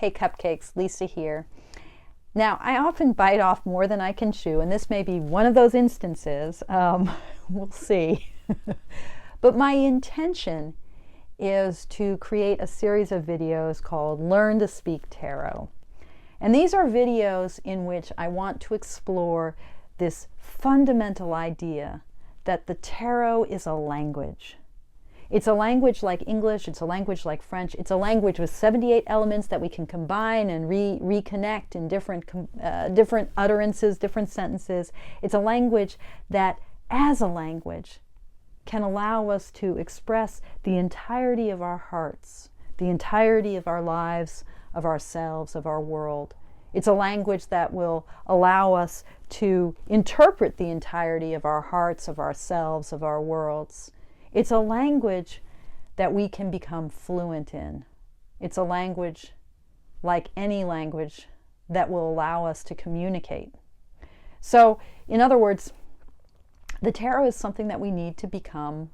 Hey Cupcakes, Lisa here. Now, I often bite off more than I can chew, and this may be one of those instances. We'll see. But my intention is to create a series of videos called Learn to Speak Tarot. And these are videos in which I want to explore this fundamental idea that the tarot is a language. It's a language like English, it's a language like French, it's a language with 78 elements that we can combine and reconnect in different utterances, different sentences. It's a language that, as a language, can allow us to express the entirety of our hearts, the entirety of our lives, of ourselves, of our world. It's a language that will allow us to interpret the entirety of our hearts, of ourselves, of our worlds. It's a language that we can become fluent in. It's a language, like any language, that will allow us to communicate. So, in other words, the tarot is something that we need to become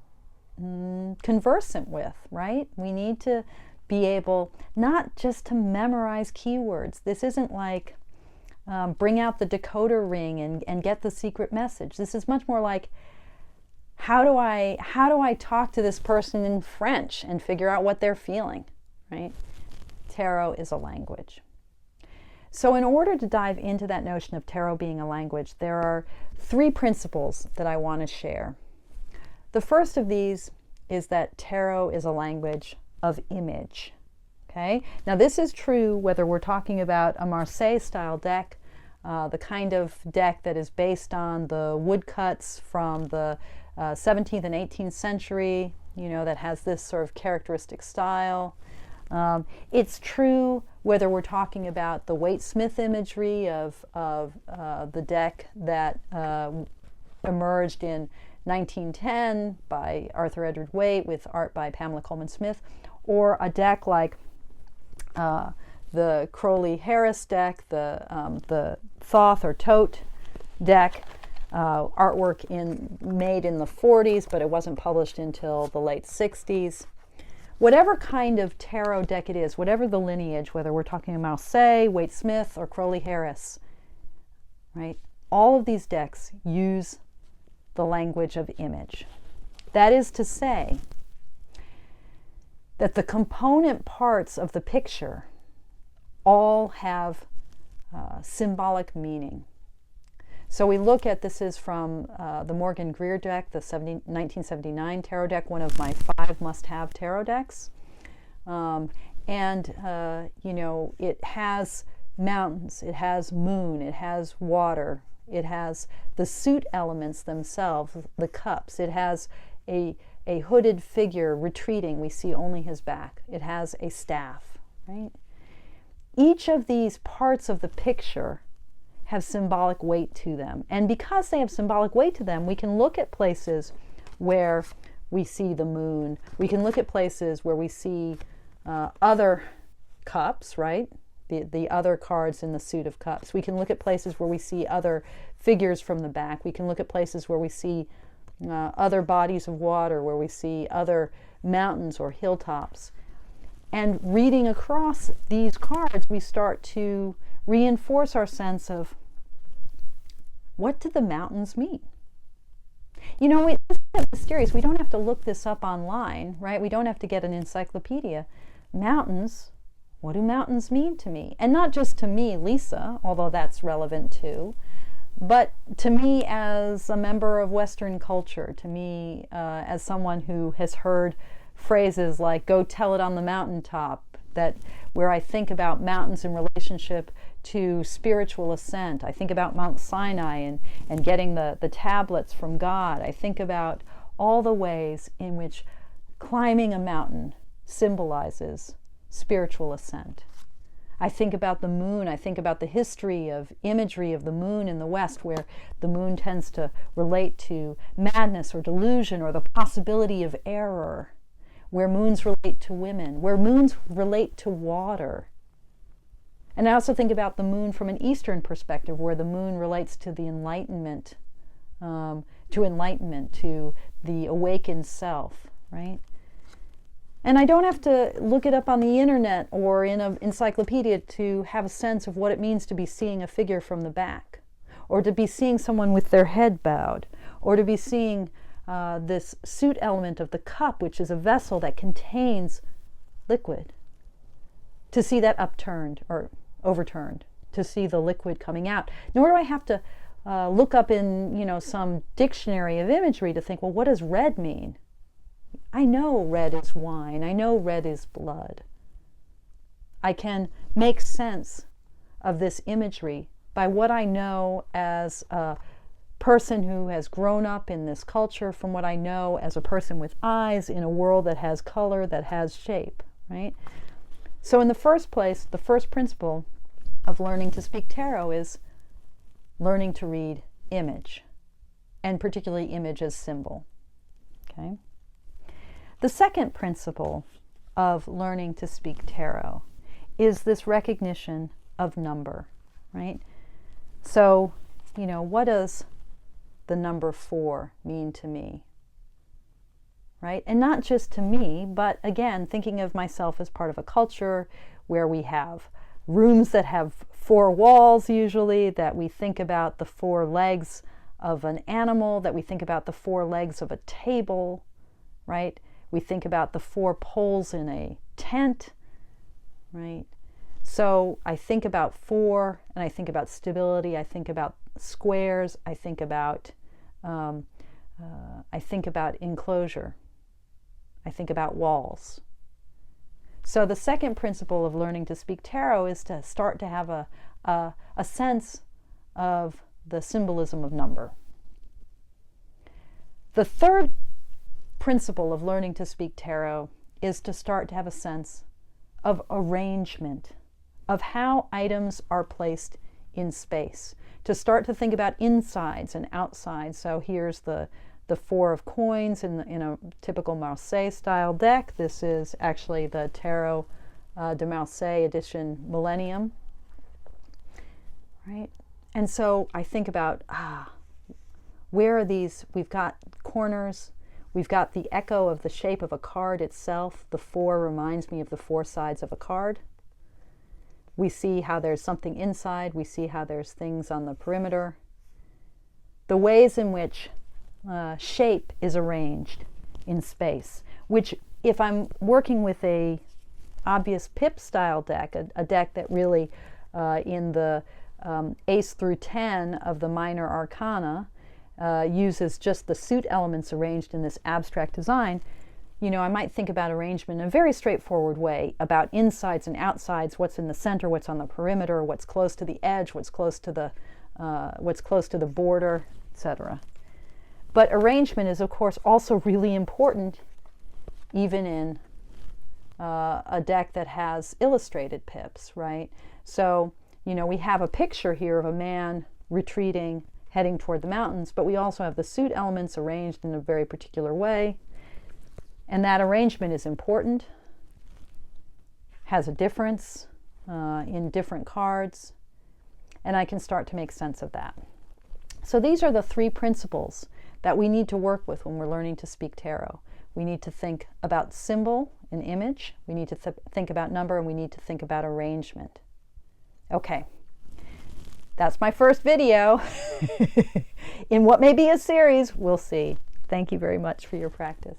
conversant with, right? We need to be able not just to memorize keywords. This isn't like bring out the decoder ring and get the secret message. This is much more like, how do I talk to this person in French and figure out what they're feeling, right? Tarot is a language. So in order to dive into that notion of tarot being a language, there are 3 principles that I want to share. The first of these is that tarot is a language of image. Okay? Now this is true whether we're talking about a Marseille style deck, the kind of deck that is based on the woodcuts from the 17th and 18th century, that has this sort of characteristic style. It's true whether we're talking about the Waite-Smith imagery of the deck that emerged in 1910 by Arthur Edward Waite with art by Pamela Coleman Smith, or a deck like the Crowley-Harris deck, the Thoth or Tote deck, artwork made in the 40s, but it wasn't published until the late 60s. Whatever kind of tarot deck it is, whatever the lineage, whether we're talking about Marseille, Waite-Smith, or Crowley-Harris, right? All of these decks use the language of image. That is to say that the component parts of the picture all have symbolic meaning. So we look at, this is from the Morgan Greer deck, the 1979 tarot deck, one of my 5 must-have tarot decks. It has mountains, it has moon, it has water, it has the suit elements themselves, the cups, it has a hooded figure retreating, we see only his back, it has a staff, right? Each of these parts of the picture have symbolic weight to them. And because they have symbolic weight to them, we can look at places where we see the moon. We can look at places where we see other cups, right? The other cards in the suit of cups. We can look at places where we see other figures from the back. We can look at places where we see other bodies of water, where we see other mountains or hilltops. And reading across these cards, we start to reinforce our sense of, what do the mountains mean? It's mysterious. We don't have to look this up online, right? We don't have to get an encyclopedia. Mountains, what do mountains mean to me? And not just to me, Lisa, although that's relevant too, but to me as a member of Western culture, to me as someone who has heard phrases like, go tell it on the mountaintop, where I think about mountains in relationship to spiritual ascent. I think about Mount Sinai and getting the tablets from God. I think about all the ways in which climbing a mountain symbolizes spiritual ascent. I think about the moon. I think about the history of imagery of the moon in the West, where the moon tends to relate to madness or delusion or the possibility of error, where moons relate to women, where moons relate to water. And I also think about the moon from an Eastern perspective, where the moon relates to the enlightenment, to the awakened self, right? And I don't have to look it up on the internet or in an encyclopedia to have a sense of what it means to be seeing a figure from the back, or to be seeing someone with their head bowed, or to be seeing this suit element of the cup, which is a vessel that contains liquid, to see that upturned or overturned, to see the liquid coming out. Nor do I have to look up in some dictionary of imagery to think, well, what does red mean? I know red is wine. I know red is blood. I can make sense of this imagery by what I know as a person who has grown up in this culture, from what I know as a person with eyes in a world that has color, that has shape, right? So in the first place, the first principle of learning to speak tarot is learning to read image, and particularly image as symbol, okay? The second principle of learning to speak tarot is this recognition of number, right? So, what does the number 4 mean to me, right? And not just to me, but again, thinking of myself as part of a culture where we have rooms that have 4 walls usually, that we think about the 4 legs of an animal, that we think about the 4 legs of a table, right? We think about the 4 poles in a tent, right? So I think about 4, and I think about stability. I think about squares. I think about enclosure. I think about walls. So the second principle of learning to speak tarot is to start to have a sense of the symbolism of number. The third principle of learning to speak tarot is to start to have a sense of arrangement, of how items are placed in space, to start to think about insides and outsides. So here's the 4 of coins in a typical Marseille style deck. This is actually the Tarot de Marseille edition Millennium, right? And so I think about, where are these? We've got corners. We've got the echo of the shape of a card itself. The 4 reminds me of the 4 sides of a card. We see how there's something inside. We see how there's things on the perimeter. The ways in which shape is arranged in space, which if I'm working with a obvious pip style deck, a deck that really in the ace through 10 of the minor arcana uses just the suit elements arranged in this abstract design, I might think about arrangement in a very straightforward way, about insides and outsides, what's in the center, what's on the perimeter, what's close to the edge, what's close to the border, etc. But arrangement is, of course, also really important even in a deck that has illustrated pips, right? So, we have a picture here of a man retreating, heading toward the mountains, but we also have the suit elements arranged in a very particular way. And that arrangement is important, has a difference in different cards, and I can start to make sense of that. So these are the 3 principles that we need to work with when we're learning to speak tarot. We need to think about symbol and image, we need to think about number, and we need to think about arrangement. Okay, that's my first video in what may be a series. We'll see. Thank you very much for your practice.